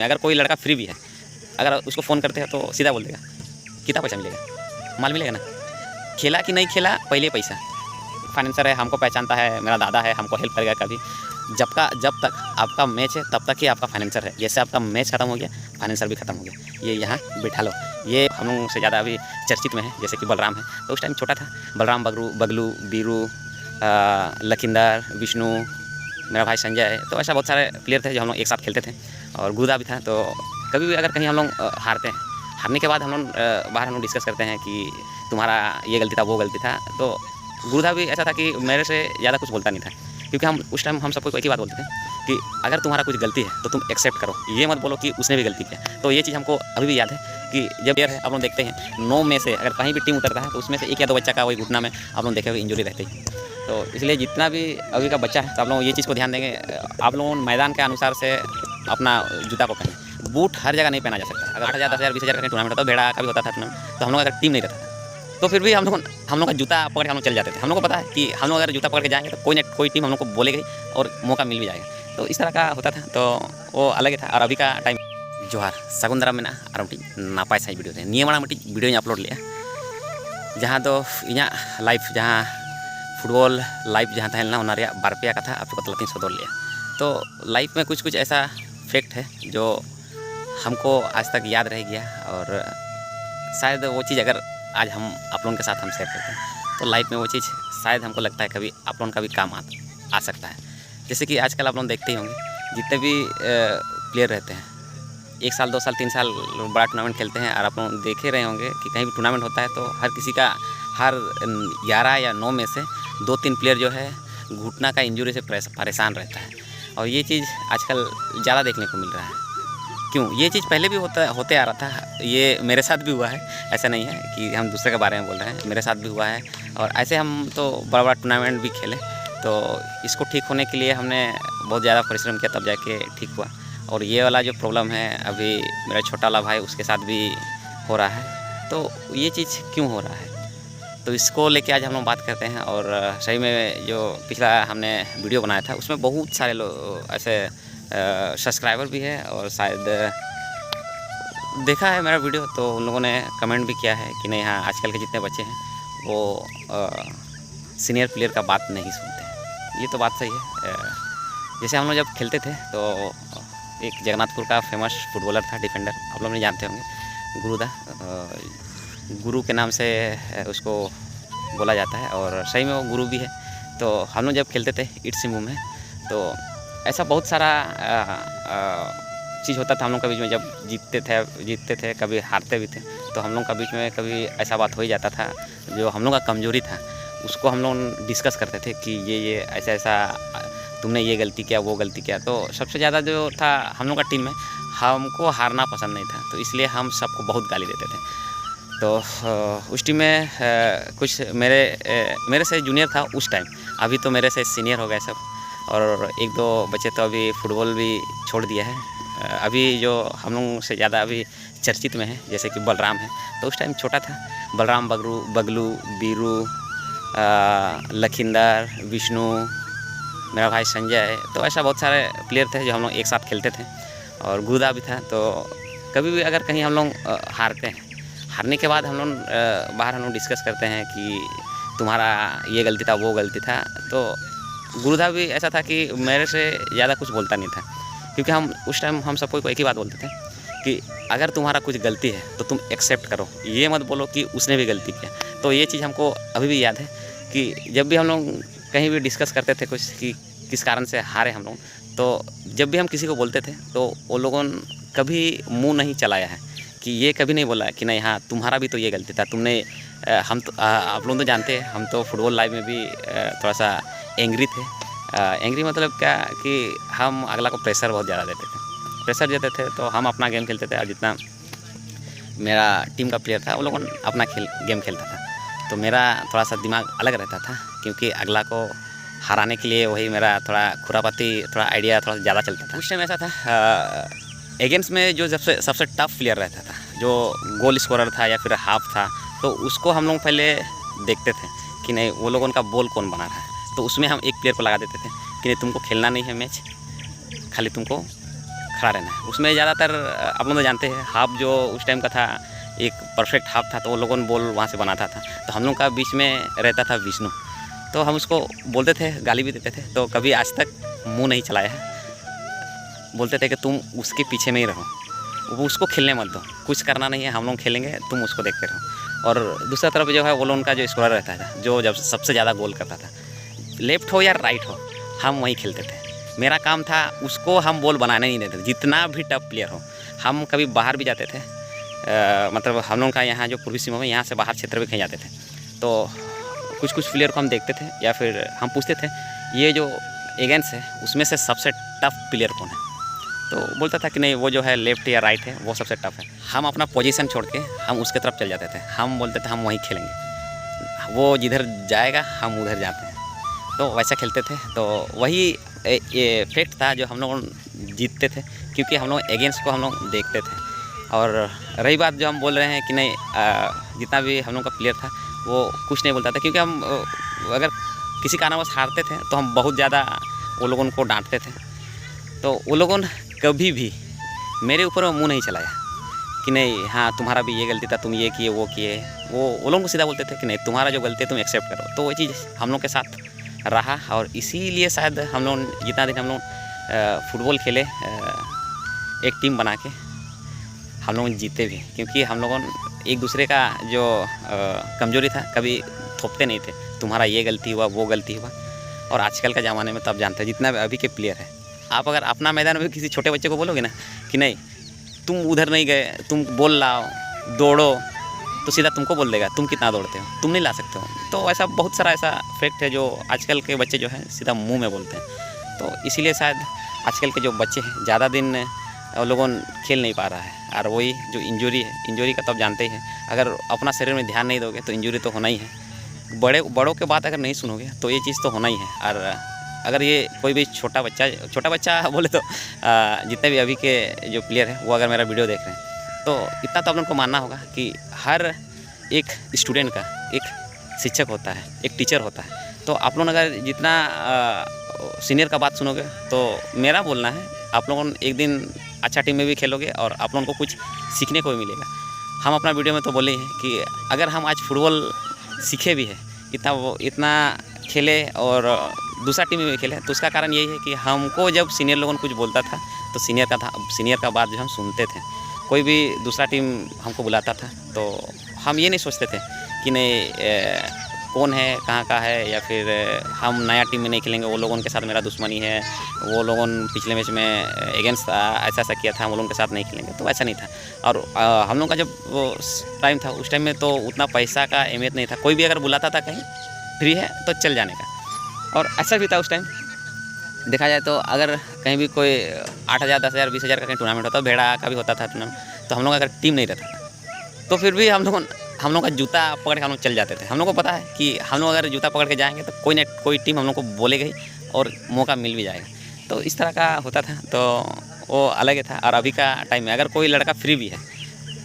अगर कोई लड़का फ्री भी है, अगर उसको फ़ोन करते हैं तो सीधा बोल देगा कितना पैसा मिलेगा, माल मिलेगा ना। खेला कि नहीं खेला, पहले पैसा। फाइनेंसर है, हमको पहचानता है, मेरा दादा है, हमको हेल्प करेगा कभी। जब तक आपका मैच है तब तक ही आपका फाइनेंसर है। जैसे आपका मैच खत्म हो गया, फाइनेंसर भी खत्म हो गया। ये यहाँ बिठा लो। ये हम लोगों से ज़्यादा अभी चर्चित में है, जैसे कि बलराम है। तो उस टाइम छोटा था, बलराम, बगलू, बीरू, लखिंदर, विष्णु, मेरा भाई संजय है। तो ऐसा बहुत सारे प्लेयर थे जो हम लोग एक साथ खेलते थे। और गुदा भी था। तो कभी भी अगर कहीं हम लोग हारते हैं, हारने के बाद हम लोग बाहर हम लोग डिस्कस करते हैं कि तुम्हारा ये गलती था, वो गलती था। तो गुदा भी ऐसा था कि मेरे से ज़्यादा कुछ बोलता नहीं था, क्योंकि हम उस टाइम हम सबको एक ही बात बोलते थे कि अगर तुम्हारा कुछ गलती है तो तुम एक्सेप्ट करो, ये मत बोलो कि उसने भी गलती किया। तो ये चीज़ हमको अभी भी याद है कि जब प्लेयर है, आप लोग देखते हैं 9 में से अगर कहीं भी टीम उतरता है तो उसमें से 1 या 2 बच्चा का वही घुटना में आप लोग देखे हुए इंजरी रहती है। तो इसलिए जितना भी अभी का बच्चा है, तो आप लोग ये चीज़ को ध्यान देंगे। आप लोगों मैदान के अनुसार से अपना जूता को पहने। बूट हर जगह नहीं पहना जा सकता। अगर 8,000, 10,000, 20,000 का टूर्नामेंट होता, भेड़ा का भी होता था टूर्नामेंट, तो हम लोग अगर टीम नहीं रहता तो फिर भी हम लोग का जूता पकड़ के हम लोग चल जाते थे। हम लोग को पता है कि हम लोग अगर जूता पकड़ के जाएंगे तो कोई ना कोई टीम हम लोग को बोलेगी और मौका मिल भी जाएगा। तो इस तरह का होता था। तो वो अलग ही था। और अभी का टाइम जोहार सागुन दाराम में और मिट्टी नापाय साइज वीडियो थे निया माड़ा मिट्टी वीडियो अपलोड लिया, जहाँ दो इना लाइफ जहाँ फुटबॉल लाइफ जहाँ तहलना उना रे बारपिया कथा आप को तलातिन सदर लिया। तो लाइफ में कुछ ऐसा फैक्ट है जो हमको आज तक याद रह गया। और शायद वो चीज़ अगर आज हम आप लोगों के साथ हम शेयर करते हैं तो लाइफ में वो चीज़ शायद हमको लगता है कभी आप लोगों का भी काम आ सकता है। जैसे कि आजकल आप लोग देखते ही होंगे, जितने भी प्लेयर रहते हैं 1 साल, 2 साल, 3 साल बड़ा टूर्नामेंट खेलते हैं। और आप लोग देखे रहे होंगे कि कहीं भी टूर्नामेंट होता है तो हर किसी का, हर 11 या 9 में से 2-3 प्लेयर जो है घुटना का इंजरी से परेशान रहता है। और ये चीज़ आजकल ज़्यादा देखने को मिल रहा है। क्यों? ये चीज़ पहले भी होते आ रहा था। ये मेरे साथ भी हुआ है, ऐसा नहीं है कि हम दूसरे के बारे में बोल रहे हैं, मेरे साथ भी हुआ है। और ऐसे हम तो बड़ा बड़ा टूर्नामेंट भी खेले। तो इसको ठीक होने के लिए हमने बहुत ज़्यादा परिश्रम किया, तब जाके ठीक हुआ। और ये वाला जो प्रॉब्लम है अभी मेरा छोटा वाला भाई उसके साथ भी हो रहा है। तो ये चीज़ क्यों हो रहा है, तो इसको लेके आज हम लोग बात करते हैं। और सही में जो पिछला हमने वीडियो बनाया था उसमें बहुत सारे लोग ऐसे सब्सक्राइबर भी है, और शायद देखा है मेरा वीडियो तो उन लोगों ने कमेंट भी किया है कि नहीं, हाँ आजकल के जितने बच्चे हैं वो सीनियर प्लेयर का बात नहीं सुनते हैं। ये तो बात सही है। जैसे हम लोग जब खेलते थे तो एक जगन्नाथपुर का फेमस फुटबॉलर था, डिफेंडर, आप लोग नहीं जानते होंगे, गुरुदा, गुरु के नाम से उसको बोला जाता है। और सही में वो गुरु भी है। तो हम लोग जब खेलते थे ईस्ट सिंहभूम में, तो ऐसा बहुत सारा चीज़ होता था हम लोग के बीच में। जब जीतते थे, कभी हारते भी थे, तो हम लोग के बीच में कभी ऐसा बात हो ही जाता था। जो हम लोग का कमजोरी था उसको हम लोग डिस्कस करते थे कि ये ऐसा तुमने ये गलती किया, वो गलती किया। तो सबसे ज़्यादा जो था हम लोग का टीम में, हमको हारना पसंद नहीं था, तो इसलिए हम सबको बहुत गाली देते थे। तो उस टीम में कुछ मेरे से जूनियर था उस टाइम, अभी तो मेरे से सीनियर हो गए सब। और 1-2 बच्चे तो अभी फुटबॉल भी छोड़ दिया है। अभी जो हम लोगों से ज़्यादा अभी चर्चित में है, जैसे कि बलराम है। तो उस टाइम छोटा था, बलराम, बगलू, बीरू, लखिंदर, विष्णु, मेरा भाई संजय है। तो ऐसा बहुत सारे प्लेयर थे जो हम लोग एक साथ खेलते थे। और गुदा भी था। तो कभी भी अगर कहीं हम लोग हारते हैं, हारने के बाद हम लोग बाहर हम लोग डिस्कस करते हैं कि तुम्हारा ये गलती था, वो गलती था। तो गुरुदा भी ऐसा था कि मेरे से ज़्यादा कुछ बोलता नहीं था, क्योंकि हम उस टाइम हम सबको एक ही बात बोलते थे कि अगर तुम्हारा कुछ गलती है तो तुम एक्सेप्ट करो, ये मत बोलो कि उसने भी गलती किया। तो ये चीज़ हमको अभी भी याद है कि जब भी हम लोग कहीं भी डिस्कस करते थे कुछ कि किस कारण से हारे हम लोग, तो जब भी हम किसी को बोलते थे तो वो लोगों ने कभी मुँह नहीं चलाया है, कि ये कभी नहीं बोला कि नहीं, हाँ तुम्हारा भी तो ये गलती था, तुमने हम तो आप लोग तो जानते हैं, हम तो फुटबॉल लाइव में भी थोड़ा सा एंग्री थे। एंग्री मतलब क्या कि हम अगला को प्रेशर बहुत ज़्यादा देते थे। तो हम अपना गेम खेलते थे, और जितना मेरा टीम का प्लेयर था वो लोग अपना गेम खेलता था। तो मेरा थोड़ा सा दिमाग अलग रहता था, क्योंकि अगला को हराने के लिए वही मेरा थोड़ा खुरापाती थोड़ा आइडिया थोड़ा ज़्यादा चलता था। उस टाइम ऐसा था एगेंस्ट में जो सबसे टफ प्लेयर रहता था, जो गोल स्कोरर था या फिर हाफ था, तो उसको हम लोग पहले देखते थे कि नहीं वो लोगों का बॉल कौन बना रहा है। तो उसमें हम एक प्लेयर को लगा देते थे कि नहीं तुमको खेलना नहीं है मैच, खाली तुमको खड़ा रहना है। उसमें ज़्यादातर आप लोग तो जानते हैं हाफ जो उस टाइम का था एक परफेक्ट हाफ था, तो वो लोगों ने बॉल वहाँ से बनाता था। तो हम लोग का बीच में रहता था विष्णु, तो हम उसको बोलते थे, गाली भी देते थे। तो कभी आज तक मुंह नहीं चलाया है। बोलते थे कि तुम उसके पीछे में ही रहो, वो उसको खेलने मत दो, कुछ करना नहीं है, हम लोग खेलेंगे, तुम उसको देखते रहो। और दूसरा तरफ जो है वो लोग उनका जो स्कोरर रहता था, जो जब सबसे ज़्यादा गोल करता था, लेफ्ट हो या राइट हो, हम वहीं खेलते थे। मेरा काम था उसको हम बॉल बनाने नहीं देते, जितना भी टफ प्लेयर हो। हम कभी बाहर भी जाते थे, मतलब हम लोग का यहाँ जो पूर्वी सीमा में, यहाँ से बाहर क्षेत्र भी कहीं जाते थे, तो कुछ कुछ प्लेयर को हम देखते थे या फिर हम पूछते थे ये जो एगेंस्ट है उसमें से सबसे टफ प्लेयर कौन है। तो बोलता था कि नहीं वो जो है लेफ्ट या राइट है वो सबसे टफ है। हम अपना पोजीशन छोड़ के हम उसके तरफ चल जाते थे। हम बोलते थे हम वहीं खेलेंगे, वो जिधर जाएगा हम उधर जाते हैं। तो वैसा खेलते थे। तो वही ये फैक्ट था जो हम लोग जीतते थे, क्योंकि हम लोग एगेंस्ट को हम लोग देखते थे। और रही बात जो हम बोल रहे हैं कि नहीं, जितना भी हम लोग का प्लेयर था वो कुछ नहीं बोलता था, क्योंकि हम अगर किसी कारणवश हारते थे तो हम बहुत ज़्यादा वो लोगों को डांटते थे। तो वो लोगों ने कभी भी मेरे ऊपर मुंह नहीं चलाया कि नहीं हाँ तुम्हारा भी ये गलती था, तुम ये किए वो किए। वो लोगों को सीधा बोलते थे कि नहीं तुम्हारा जो गलती है तुम एक्सेप्ट करो। तो वो चीज़ हम लोग के साथ रहा, और इसीलिए शायद हम लोग जितना दिन हम लोग फुटबॉल खेले एक टीम बना के हम लोग जीते भी, क्योंकि हम लोगों एक दूसरे का जो कमजोरी था कभी थोपते नहीं थे, तुम्हारा ये गलती हुआ वो गलती हुआ। और आजकल का ज़माने में तो आप जानते हैं जितना अभी के प्लेयर है, आप अगर अपना मैदान में किसी छोटे बच्चे को बोलोगे ना कि नहीं तुम उधर नहीं गए, तुम बोल लाओ दौड़ो, तो सीधा तुमको बोल देगा तुम कितना दौड़ते हो, तुम नहीं ला सकते हो। तो ऐसा बहुत सारा ऐसा फैक्ट है जो आजकल के बच्चे जो हैं सीधा मुंह में बोलते हैं। तो इसीलिए शायद आजकल के जो बच्चे हैं ज़्यादा दिन वो लोगों खेल नहीं पा रहा है। और वही जो इंजरी है, इंजरी का तो आप जानते ही हैं, अगर अपना शरीर में ध्यान नहीं दोगे तो इंजरी तो होना ही है। बड़ों के बात अगर नहीं सुनोगे तो ये चीज़ तो होना ही है। और अगर ये कोई भी छोटा बच्चा बोले तो जितने भी अभी के जो प्लेयर हैं वो अगर मेरा वीडियो देख रहे हैं तो इतना तो आप लोगों को मानना होगा कि हर एक स्टूडेंट का एक शिक्षक होता है, एक टीचर होता है। तो आप लोग अगर जितना सीनियर का बात सुनोगे तो मेरा बोलना है आप लोगों ने एक दिन अच्छा टीम में भी खेलोगे और आप लोगों को कुछ सीखने को भी मिलेगा। हम अपना वीडियो में तो बोले हैं कि अगर हम आज फुटबॉल सीखे भी है, इतना खेले और दूसरा टीम में भी खेले, तो उसका कारण यही है कि हमको जब सीनियर लोगों ने कुछ बोलता था तो सीनियर का बात जो हम सुनते थे। कोई भी दूसरा टीम हमको बुलाता था तो हम ये नहीं सोचते थे कि नहीं कौन है कहाँ का है, या फिर हम नया टीम में नहीं खेलेंगे, वो लोगों के साथ मेरा दुश्मनी है, वो लोगों पिछले मैच में अगेंस्ट ऐसा किया था, हम लोगों के साथ नहीं खेलेंगे। तो ऐसा नहीं था। और हम लोग का जब वो टाइम था उस टाइम में तो उतना पैसा का अहमियत नहीं था। कोई भी अगर बुलाता था कहीं फ्री है तो चल जाने का, और अच्छा भी था उस टाइम देखा जाए तो। अगर कहीं भी कोई 8,000 10,000 20,000 का कहीं टूर्नामेंट होता, भेड़ा का भी होता था टूर्नामेंट, तो हम लोग अगर टीम नहीं रहता था तो फिर भी हम लोग का जूता पकड़ के हम लोग चल जाते थे। हम लोग को पता है कि हम लोग अगर जूता पकड़ के जाएंगे तो कोई न कोई टीम हम लोग को बोलेगा ही और मौका मिल भी जाएगा। तो इस तरह का होता था, तो वो अलग ही था। और अभी का टाइम में अगर कोई लड़का फ्री भी है,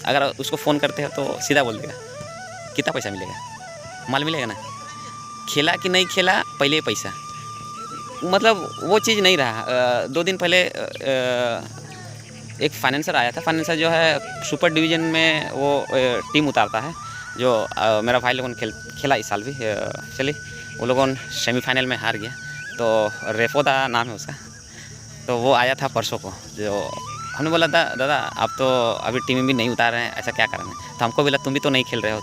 अगर उसको फ़ोन करते हो तो सीधा बोल देगा कितना पैसा मिलेगा, माल मिलेगा ना, खेला कि नहीं खेला पहले ही पैसा। मतलब वो चीज़ नहीं रहा। 2 दिन पहले एक फाइनेंसर आया था। फाइनेंसर जो है सुपर डिवीज़न में वो टीम उतारता है, जो मेरा भाई लोगों ने खेला इस साल भी। चलिए वो लोगों सेमीफाइनल में हार गया, तो रेफोदा नाम है उसका। तो वो आया था परसों को। जो हमने बोला था दादा आप तो अभी टीम में भी नहीं उतार रहे हैं, ऐसा क्या कारण है। तो हमको बोला तुम भी तो नहीं खेल रहे हो,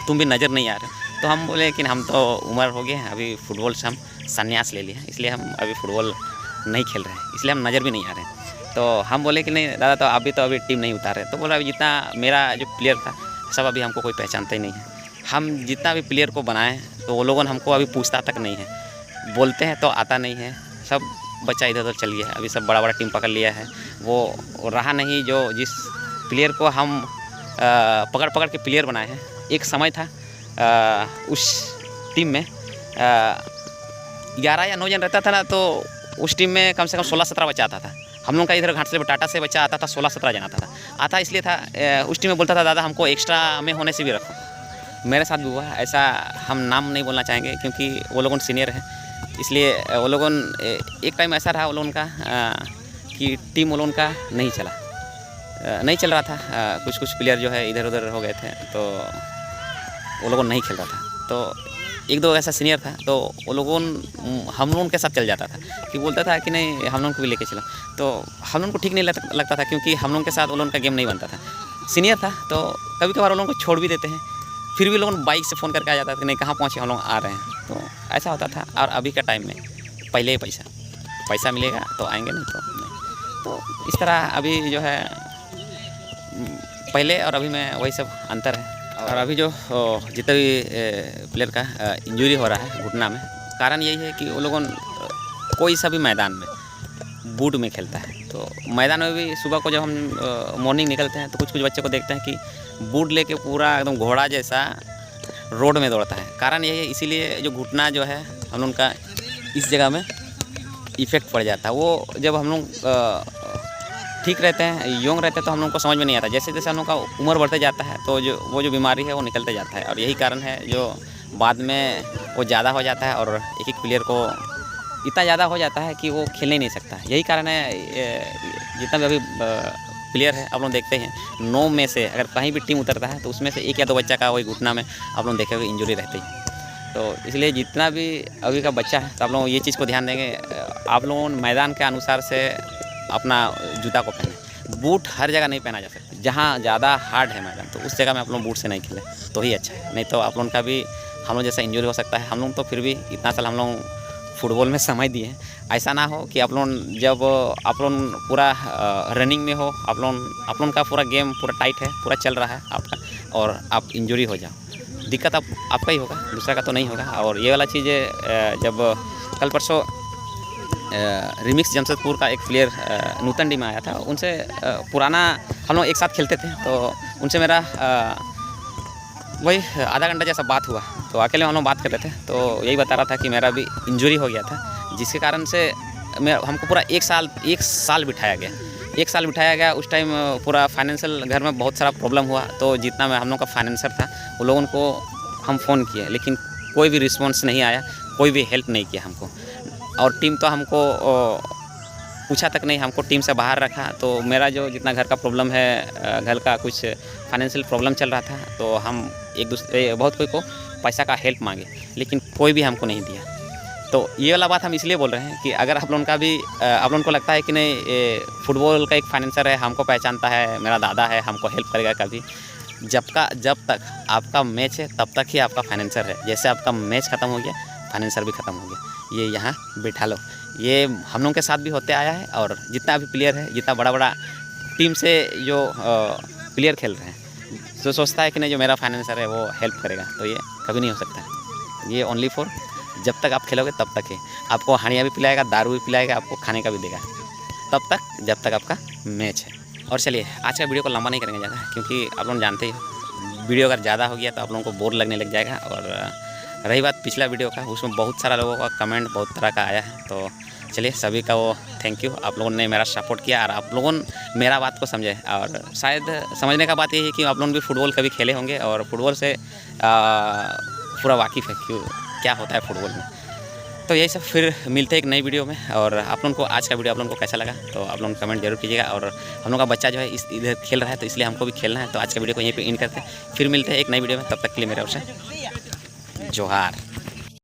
तुम भी नज़र नहीं आ रहे। तो हम बोले कि हम तो उम्र हो गए हैं, अभी फुटबॉल से हम संन्यास ले लिया, इसलिए हम अभी फुटबॉल नहीं खेल रहे हैं, इसलिए हम नज़र भी नहीं आ रहे हैं। तो हम बोले कि नहीं दादा तो अभी टीम नहीं उतार रहे। तो बोला अभी जितना मेरा जो प्लेयर था सब अभी हमको कोई पहचानता ही नहीं है। हम जितना भी प्लेयर को बनाएं तो वो लोगों ने हमको अभी पूछता तक नहीं है, बोलते हैं तो आता नहीं है। सब बच्चा इधर उधर चल गया है, अभी सब बड़ा टीम पकड़ लिया है। वो रहा नहीं जो जिस प्लेयर को हम पकड़ के प्लेयर बनाए हैं। एक समय था उस टीम में 11 या 9 जन रहता था ना, तो उस टीम में कम से कम 16-17 बच्चा आता था। हम लोग का इधर घाटले बटाटा से बच्चा आता था, 16-17 जन आता इसलिए था उस टीम में बोलता था दादा हमको एक्स्ट्रा में होने से भी रखो। मेरे साथ भी हुआ ऐसा। हम नाम नहीं बोलना चाहेंगे क्योंकि वो लोगों सीनियर है, इसलिए वो लोगों एक टाइम ऐसा रहा वो लोगों का कि टीम वो लोगों का नहीं चल रहा था। कुछ प्लेयर जो है इधर उधर हो गए थे, तो वो लोगों नहीं खेल रहा था। तो एक दो ऐसा सीनियर था, तो वो लोगों हम लोगों के साथ चल जाता था कि बोलता था कि नहीं हम लोगों को भी लेके चलो। तो हम लोगों को ठीक नहीं लगता था, क्योंकि हम लोगों के साथ वो लोगों का गेम नहीं बनता था। सीनियर था तो कभी कभार वो लोगों को छोड़ भी देते हैं, फिर भी लोगों बाइक से फ़ोन करके आ जाता था कि नहीं कहाँ पहुँचे, हम लोग आ रहे हैं। तो ऐसा होता था। और अभी का टाइम में पहले ही पैसा मिलेगा तो आएंगे, नहीं तो नहीं। तो इस तरह अभी जो है पहले और अभी में वही सब अंतर है। और अभी जो जितना भी प्लेयर का इंजरी हो रहा है घुटना में, कारण यही है कि वो लोगों कोई सा भी मैदान में बूट में खेलता है। तो मैदान में भी सुबह को जब हम मॉर्निंग निकलते हैं तो कुछ बच्चे को देखते हैं कि बूट लेके पूरा एकदम घोड़ा जैसा रोड में दौड़ता है। कारण यही है, इसीलिए जो घुटना जो है हम लोग का इस जगह में इफ़ेक्ट पड़ जाता है। वो जब हम लोग ठीक रहते हैं, यंग रहते हैं, तो हम लोग को समझ में नहीं आता। जैसे जैसे हम लोग का उम्र बढ़ते जाता है तो जो बीमारी है वो निकलते जाता है, और यही कारण है जो बाद में वो ज़्यादा हो जाता है और एक प्लेयर को इतना ज़्यादा हो जाता है कि वो खेल ही नहीं सकता। यही कारण है जितना भी अभी प्लेयर है आप लोग देखते हैं 9 में से अगर कहीं भी टीम उतरता है तो उसमें से 1 या 2 बच्चा का वही घुटना में आप लोग देखे हुए इंजरी रहती है। तो इसलिए जितना भी अभी का बच्चा है तो आप लोग ये चीज़ को ध्यान देंगे, आप लोगों मैदान के अनुसार से अपना जूता को पहने। बूट हर जगह नहीं पहना जा सकता। जहाँ ज़्यादा हार्ड है मैदान तो उस जगह में आप लोग बूट से नहीं खेलें तो ही अच्छा है, नहीं तो आप लोगों का भी हम लोग जैसा इंजरी हो सकता है। हम लोग तो फिर भी इतना साल हम लोग फुटबॉल में समय दिए हैं, ऐसा ना हो कि आप लोग जब आप लोग पूरा रनिंग में हो, आप लोग का पूरा गेम पूरा टाइट है, पूरा चल रहा है आपका, और आप इंजरी हो जाओ। दिक्कत आपका ही होगा, दूसरा का तो नहीं होगा। और ये वाला चीज़ जब कल परसों रिमिक्स जमशेदपुर का एक प्लेयर नूतन डी में आया था, उनसे पुराना हम लोग एक साथ खेलते थे, तो उनसे मेरा वही आधा घंटा जैसा बात हुआ। तो अकेले हम लोग बात कर रहे थे, तो यही बता रहा था कि मेरा भी इंजरी हो गया था, जिसके कारण से हमको पूरा एक साल बिठाया गया। 1 साल बिठाया गया। उस टाइम पूरा फाइनेंशियल घर में बहुत सारा प्रॉब्लम हुआ, तो जितना मैं हम लोग का फाइनेंसर था वो लोगों को हम फ़ोन किए, लेकिन कोई भी रिस्पॉन्स नहीं आया, कोई भी हेल्प नहीं किया हमको। और टीम तो हमको पूछा तक नहीं, हमको टीम से बाहर रखा। तो मेरा जो जितना घर का प्रॉब्लम है, घर का कुछ फाइनेंशियल प्रॉब्लम चल रहा था, तो हम एक दूसरे बहुत कोई को पैसा का हेल्प मांगे, लेकिन कोई भी हमको नहीं दिया। तो ये वाला बात हम इसलिए बोल रहे हैं कि अगर आप लोगों का भी आप लोगों को लगता है कि नहीं फुटबॉल का एक फाइनेंसर है, हमको पहचानता है, मेरा दादा है, हमको हेल्प करेगा कभी, जब तक आपका मैच है तब तक ही आपका फाइनेंसर है। जैसे आपका मैच ख़त्म हो गया, फाइनेंसर भी ख़त्म हो गया। ये यहाँ बिठा लो। ये हम लोगों के साथ भी होते आया है, और जितना भी प्लेयर है, जितना बड़ा टीम से जो प्लेयर खेल रहे हैं, जो सोचता है कि नहीं जो मेरा फाइनेंसर है वो हेल्प करेगा, तो ये कभी नहीं हो सकता। ये ओनली फॉर जब तक आप खेलोगे तब तक है। आपको हानिया भी पिलाएगा, दारू भी पिलाएगा, आपको खाने का भी देगा, तब तक जब तक आपका मैच है। और चलिए आज का वीडियो को लंबा नहीं करेंगे ज़्यादा, क्योंकि आप लोग जानते ही हो वीडियो अगर ज़्यादा हो गया तो आप लोगों को बोर लगने लग जाएगा। और रही बात पिछला वीडियो का, उसमें बहुत सारा लोगों का कमेंट बहुत तरह का आया है। तो चलिए सभी का वो थैंक यू, आप लोगों ने मेरा सपोर्ट किया और आप लोगों मेरा बात को समझे। और शायद समझने का बात यही है कि आप लोग भी फुटबॉल कभी खेले होंगे और फुटबॉल से पूरा वाकिफ़ है कि क्या होता है फुटबॉल में। तो यही सब, फिर मिलते हैं एक नई वीडियो में। और आप लोगों को आज का वीडियो आप लोगों को कैसा लगा तो आप लोग कमेंट जरूर कीजिएगा। और हम लोग का बच्चा जो है इधर खेल रहा है, तो इसलिए हमको भी खेलना है। तो आज का वीडियो को यहीं पे एंड करते हैं, फिर मिलते हैं एक नई वीडियो में। तब तक के लिए मेरे ओर से जोहार।